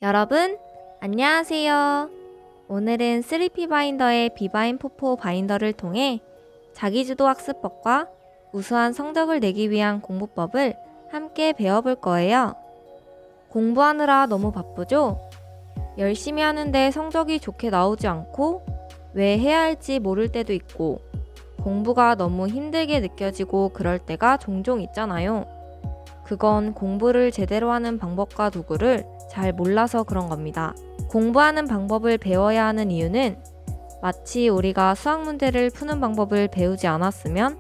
여러분, 안녕하세요. 오늘은 3P 바인더의 비바인 포포 바인더를 통해 자기주도 학습법과 우수한 성적을 내기 위한 공부법을 함께 배워볼 거예요. 공부하느라 너무 바쁘죠? 열심히 하는데 성적이 좋게 나오지 않고 왜 해야 할지 모를 때도 있고 공부가 너무 힘들게 느껴지고 그럴 때가 종종 있잖아요. 그건 공부를 제대로 하는 방법과 도구를 잘 몰라서 그런 겁니다. 공부하는 방법을 배워야 하는 이유는 마치 우리가 수학 문제를 푸는 방법을 배우지 않았으면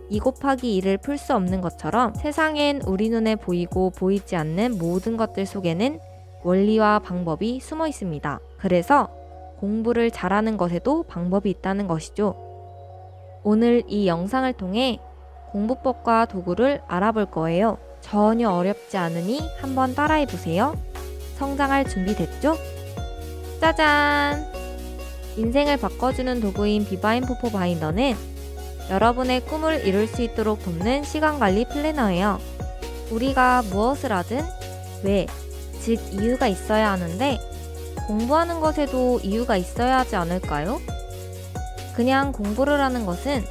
2 곱하기 2를 풀 수 없는 것처럼 세상엔 우리 눈에 보이고 보이지 않는 모든 것들 속에는 원리와 방법이 숨어 있습니다. 그래서 공부를 잘하는 것에도 방법이 있다는 것이죠. 오늘 이 영상을 통해 공부법과 도구를 알아볼 거예요. 전혀 어렵지 않으니 한번 따라해 보세요. 성장할 준비 됐죠? 짜잔! 인생을 바꿔주는 도구인 비바인 포포 바인더는 여러분의 꿈을 이룰 수 있도록 돕는 시간관리 플래너예요. 우리가 무엇을 하든 왜, 즉 이유가 있어야 하는데 공부하는 것에도 이유가 있어야 하지 않을까요? 그냥 공부를 하는 것은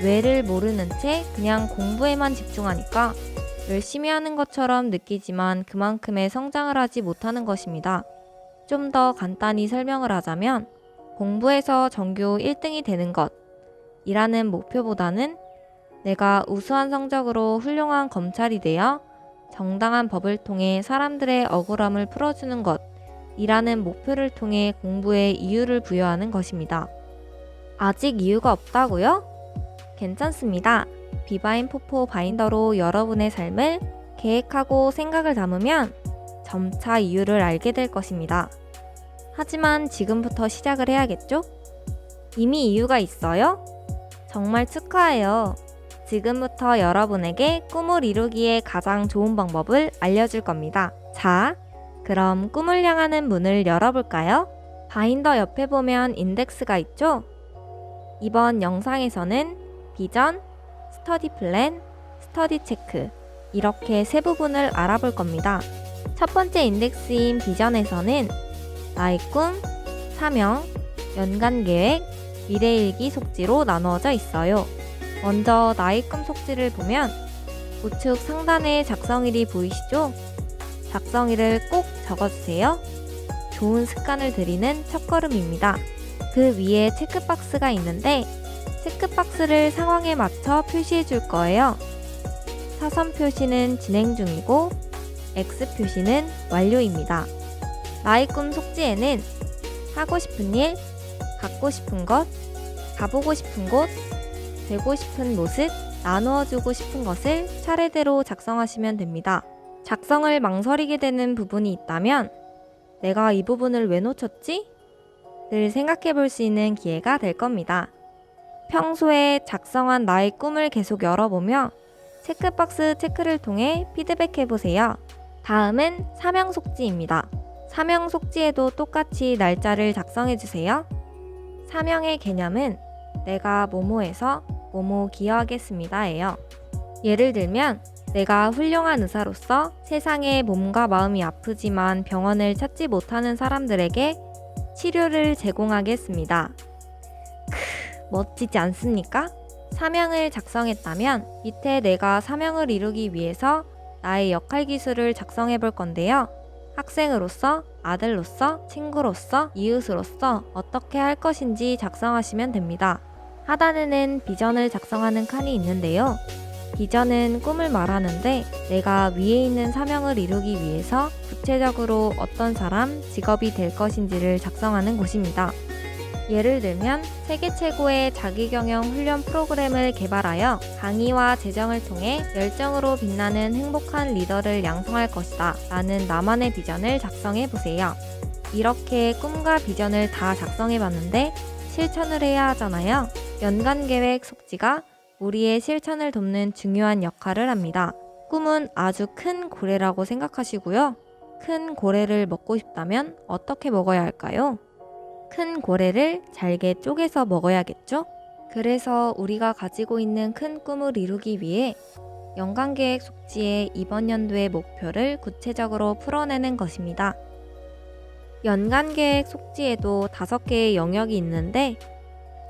왜를 모르는 채 그냥 공부에만 집중하니까 열심히 하는 것처럼 느끼지만 그만큼의 성장을 하지 못하는 것입니다. 좀 더 간단히 설명을 하자면 공부에서 전교 1등이 되는 것 이라는 목표보다는 내가 우수한 성적으로 훌륭한 검찰이 되어 정당한 법을 통해 사람들의 억울함을 풀어주는 것 이라는 목표를 통해 공부에 이유를 부여하는 것입니다. 아직 이유가 없다고요? 괜찮습니다. 비바인 포포 바인더로 여러분의 삶을 계획하고 생각을 담으면 점차 이유를 알게 될 것입니다. 하지만 지금부터 시작을 해야겠죠? 이미 이유가 있어요? 정말 축하해요. 지금부터 여러분에게 꿈을 이루기에 가장 좋은 방법을 알려줄 겁니다. 자, 그럼 꿈을 향하는 문을 열어볼까요? 바인더 옆에 보면 인덱스가 있죠? 이번 영상에서는 비전, 스터디 플랜, 스터디 체크 이렇게 세 부분을 알아볼 겁니다. 첫 번째 인덱스인 비전에서는 나의 꿈, 사명, 연간 계획, 미래일기 속지로 나누어져 있어요. 먼저 나의 꿈 속지를 보면 우측 상단에 작성일이 보이시죠? 작성일을 꼭 적어주세요. 좋은 습관을 들이는 첫걸음입니다. 그 위에 체크박스가 있는데 체크박스를 상황에 맞춰 표시해 줄 거예요. 사선 표시는 진행 중이고 X 표시는 완료입니다. 나의 꿈 속지에는 하고 싶은 일, 갖고 싶은 것, 가보고 싶은 곳, 되고 싶은 모습, 나누어 주고 싶은 것을 차례대로 작성하시면 됩니다. 작성을 망설이게 되는 부분이 있다면 내가 이 부분을 왜 놓쳤지? 늘 생각해 볼 수 있는 기회가 될 겁니다. 평소에 작성한 나의 꿈을 계속 열어보며 체크박스 체크를 통해 피드백해 보세요. 다음은 사명 속지입니다. 사명 속지에도 똑같이 날짜를 작성해 주세요. 사명의 개념은 내가 뭐뭐해서 뭐뭐 기여하겠습니다예요. 예를 들면 내가 훌륭한 의사로서 세상에 몸과 마음이 아프지만 병원을 찾지 못하는 사람들에게 치료를 제공하겠습니다. 멋지지 않습니까? 사명을 작성했다면 밑에 내가 사명을 이루기 위해서 나의 역할 기술을 작성해 볼 건데요. 학생으로서, 아들로서, 친구로서, 이웃으로서 어떻게 할 것인지 작성하시면 됩니다. 하단에는 비전을 작성하는 칸이 있는데요. 비전은 꿈을 말하는데 내가 위에 있는 사명을 이루기 위해서 구체적으로 어떤 사람, 직업이 될 것인지를 작성하는 곳입니다. 예를 들면 세계 최고의 자기경영 훈련 프로그램을 개발하여 강의와 재정을 통해 열정으로 빛나는 행복한 리더를 양성할 것이다 라는 나만의 비전을 작성해 보세요. 이렇게 꿈과 비전을 다 작성해 봤는데 실천을 해야 하잖아요. 연간계획 속지가 우리의 실천을 돕는 중요한 역할을 합니다. 꿈은 아주 큰 고래라고 생각하시고요. 큰 고래를 먹고 싶다면 어떻게 먹어야 할까요? 큰 고래를 잘게 쪼개서 먹어야겠죠? 그래서 우리가 가지고 있는 큰 꿈을 이루기 위해 연간계획 속지에 이번 연도의 목표를 구체적으로 풀어내는 것입니다. 연간 계획 속지에도 5개의 영역이 있는데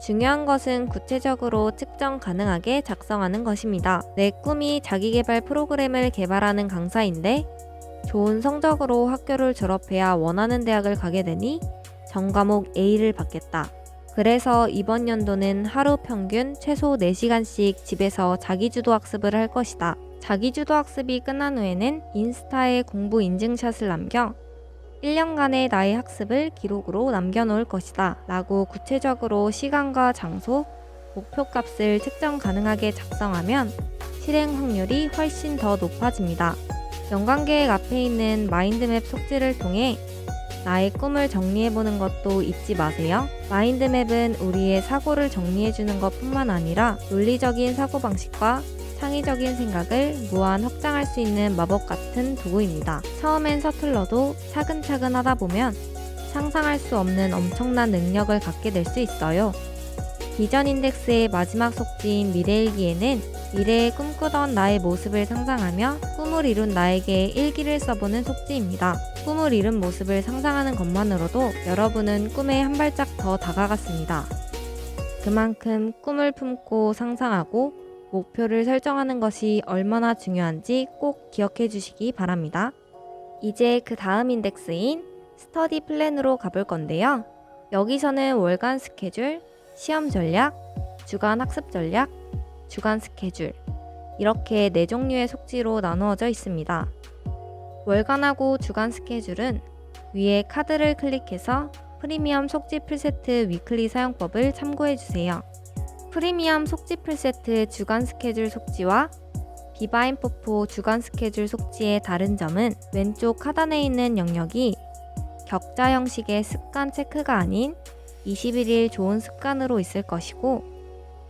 중요한 것은 구체적으로 측정 가능하게 작성하는 것입니다. 내 꿈이 자기계발 프로그램을 개발하는 강사인데 좋은 성적으로 학교를 졸업해야 원하는 대학을 가게 되니 전 과목 A를 받겠다. 그래서 이번 연도는 하루 평균 최소 4시간씩 집에서 자기주도 학습을 할 것이다. 자기주도 학습이 끝난 후에는 인스타에 공부 인증샷을 남겨 1년간의 나의 학습을 기록으로 남겨놓을 것이다 라고 구체적으로 시간과 장소, 목표값을 측정 가능하게 작성하면 실행 확률이 훨씬 더 높아집니다. 연간계획 앞에 있는 마인드맵 속지를 통해 나의 꿈을 정리해보는 것도 잊지 마세요. 마인드맵은 우리의 사고를 정리해주는 것뿐만 아니라 논리적인 사고방식과 창의적인 생각을 무한 확장할 수 있는 마법 같은 도구입니다. 처음엔 서툴러도 차근차근 하다 보면 상상할 수 없는 엄청난 능력을 갖게 될 수 있어요. 비전 인덱스의 마지막 속지인 미래일기에는 미래에 꿈꾸던 나의 모습을 상상하며 꿈을 이룬 나에게 일기를 써보는 속지입니다. 꿈을 이룬 모습을 상상하는 것만으로도 여러분은 꿈에 한 발짝 더 다가갔습니다. 그만큼 꿈을 품고 상상하고 목표를 설정하는 것이 얼마나 중요한지 꼭 기억해 주시기 바랍니다. 이제 그 다음 인덱스인 스터디 플랜으로 가볼 건데요. 여기서는 월간 스케줄, 시험 전략, 주간 학습 전략, 주간 스케줄 이렇게 4종류의 속지로 나누어져 있습니다. 월간하고 주간 스케줄은 위에 카드를 클릭해서 프리미엄 속지 풀세트 위클리 사용법을 참고해 주세요. 프리미엄 속지 풀세트 주간 스케줄 속지와 비바인포포 주간 스케줄 속지의 다른 점은 왼쪽 하단에 있는 영역이 격자 형식의 습관 체크가 아닌 21일 좋은 습관으로 있을 것이고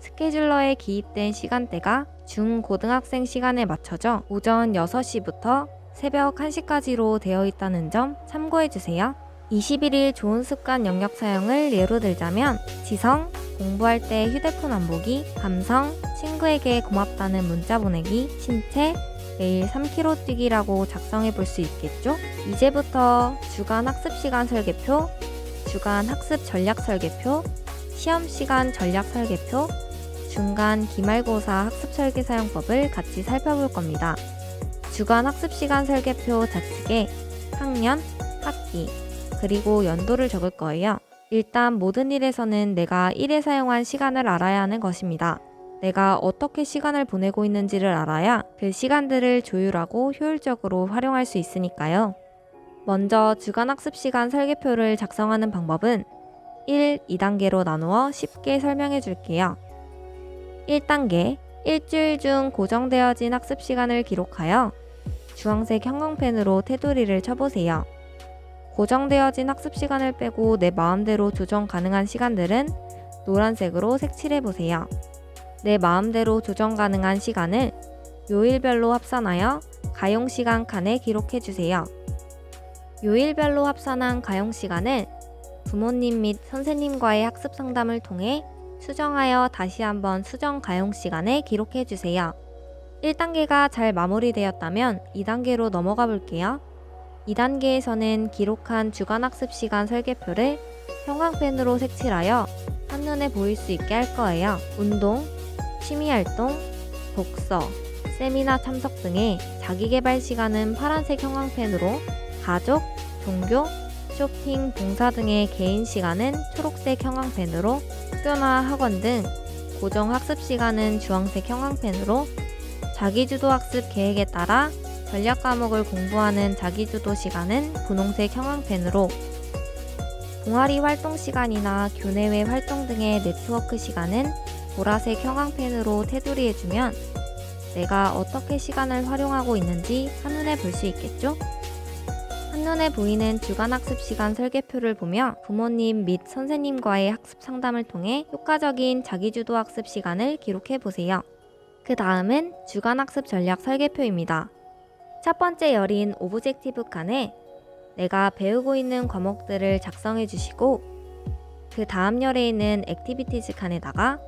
스케줄러에 기입된 시간대가 중고등학생 시간에 맞춰져 오전 6시부터 새벽 1시까지로 되어 있다는 점 참고해주세요. 21일 좋은 습관 영역 사용을 예로 들자면 지성, 공부할 때 휴대폰 안 보기, 감성, 친구에게 고맙다는 문자 보내기, 신체, 매일 3km 뛰기라고 작성해 볼 수 있겠죠? 이제부터 주간 학습 시간 설계표, 주간 학습 전략 설계표, 시험 시간 전략 설계표, 중간 기말고사 학습 설계 사용법을 같이 살펴볼 겁니다. 주간 학습 시간 설계표 좌측에 학년, 학기, 그리고 연도를 적을 거예요. 일단 모든 일에서는 내가 일에 사용한 시간을 알아야 하는 것입니다. 내가 어떻게 시간을 보내고 있는지를 알아야 그 시간들을 조율하고 효율적으로 활용할 수 있으니까요. 먼저 주간 학습 시간 설계표를 작성하는 방법은 1, 2단계로 나누어 쉽게 설명해 줄게요. 1단계, 일주일 중 고정되어진 학습 시간을 기록하여 주황색 형광펜으로 테두리를 쳐보세요. 고정되어진 학습 시간을 빼고 내 마음대로 조정 가능한 시간들은 노란색으로 색칠해보세요. 내 마음대로 조정 가능한 시간을 요일별로 합산하여 가용시간 칸에 기록해주세요. 요일별로 합산한 가용시간을 부모님 및 선생님과의 학습 상담을 통해 수정하여 다시 한번 수정 가용시간에 기록해주세요. 1단계가 잘 마무리되었다면 2단계로 넘어가 볼게요. 2단계에서는 기록한 주간학습 시간 설계표를 형광펜으로 색칠하여 한눈에 보일 수 있게 할 거예요. 운동, 취미활동, 독서, 세미나 참석 등의 자기계발 시간은 파란색 형광펜으로, 가족, 종교, 쇼핑, 봉사 등의 개인 시간은 초록색 형광펜으로, 학교나 학원 등 고정 학습 시간은 주황색 형광펜으로, 자기주도 학습 계획에 따라 전략 과목을 공부하는 자기주도 시간은 분홍색 형광펜으로, 동아리 활동 시간이나 교내외 활동 등의 네트워크 시간은 보라색 형광펜으로 테두리해주면 내가 어떻게 시간을 활용하고 있는지 한눈에 볼 수 있겠죠? 한눈에 보이는 주간학습 시간 설계표를 보며 부모님 및 선생님과의 학습 상담을 통해 효과적인 자기주도 학습 시간을 기록해 보세요. 그 다음은 주간학습 전략 설계표입니다. 첫 번째 열인 오브젝티브 칸에 내가 배우고 있는 과목들을 작성해 주시고 그 다음 열에 있는 액티비티즈 칸에다가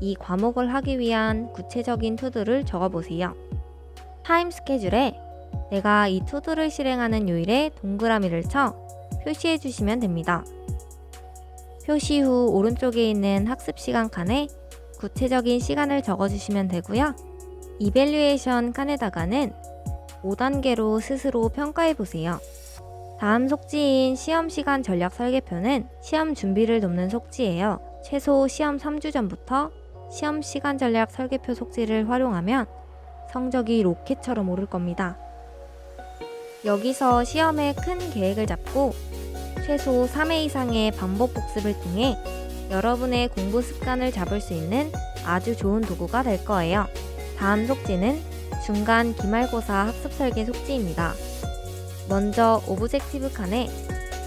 이 과목을 하기 위한 구체적인 투두를 적어보세요. 타임 스케줄에 내가 이 투두를 실행하는 요일에 동그라미를 쳐 표시해 주시면 됩니다. 표시 후 오른쪽에 있는 학습 시간 칸에 구체적인 시간을 적어주시면 되고요. 이밸류에이션 칸에다가는 5단계로 스스로 평가해 보세요. 다음 속지인 시험 시간 전략 설계표는 시험 준비를 돕는 속지예요. 최소 시험 3주 전부터 시험 시간 전략 설계표 속지를 활용하면 성적이 로켓처럼 오를 겁니다. 여기서 시험의 큰 계획을 잡고 최소 3회 이상의 반복 복습을 통해 여러분의 공부 습관을 잡을 수 있는 아주 좋은 도구가 될 거예요. 다음 속지는 중간 기말고사 학습 설계 속지입니다. 먼저 오브젝티브 칸에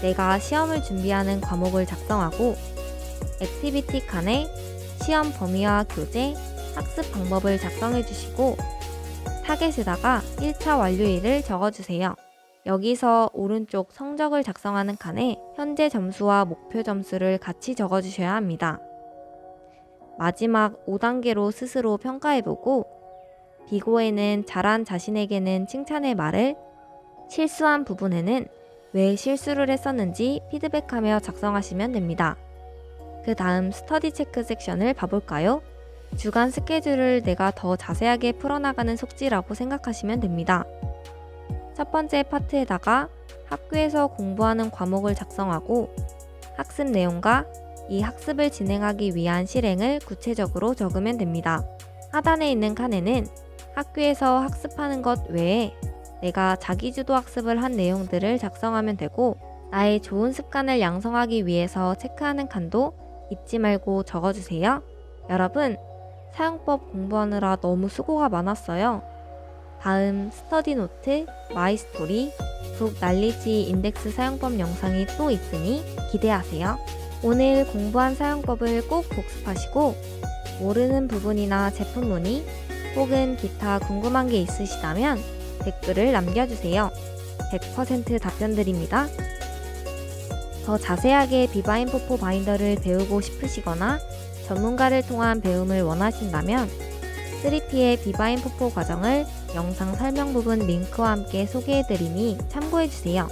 내가 시험을 준비하는 과목을 작성하고 액티비티 칸에 시험 범위와 교재, 학습 방법을 작성해 주시고 타겟에다가 1차 완료일을 적어주세요. 여기서 오른쪽 성적을 작성하는 칸에 현재 점수와 목표 점수를 같이 적어주셔야 합니다. 마지막 5단계로 스스로 평가해보고 비고에는 잘한 자신에게는 칭찬의 말을, 실수한 부분에는 왜 실수를 했었는지 피드백하며 작성하시면 됩니다. 그 다음 스터디 체크 섹션을 봐볼까요? 주간 스케줄을 내가 더 자세하게 풀어나가는 속지라고 생각하시면 됩니다. 첫 번째 파트에다가 학교에서 공부하는 과목을 작성하고 학습 내용과 이 학습을 진행하기 위한 실행을 구체적으로 적으면 됩니다. 하단에 있는 칸에는 학교에서 학습하는 것 외에 내가 자기주도 학습을 한 내용들을 작성하면 되고 나의 좋은 습관을 양성하기 위해서 체크하는 칸도 잊지 말고 적어주세요. 여러분, 사용법 공부하느라 너무 수고가 많았어요. 다음 스터디 노트, 마이 스토리, 북 날리지 인덱스 사용법 영상이 또 있으니 기대하세요. 오늘 공부한 사용법을 꼭 복습하시고 모르는 부분이나 제품 문의 혹은 기타 궁금한 게 있으시다면 댓글을 남겨주세요. 100% 답변 드립니다. 더 자세하게 비바인포포 바인더를 배우고 싶으시거나 전문가를 통한 배움을 원하신다면 3P의 비바인포포 과정을 영상 설명 부분 링크와 함께 소개해드리니 참고해주세요.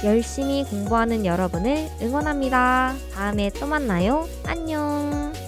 열심히 공부하는 여러분을 응원합니다. 다음에 또 만나요. 안녕.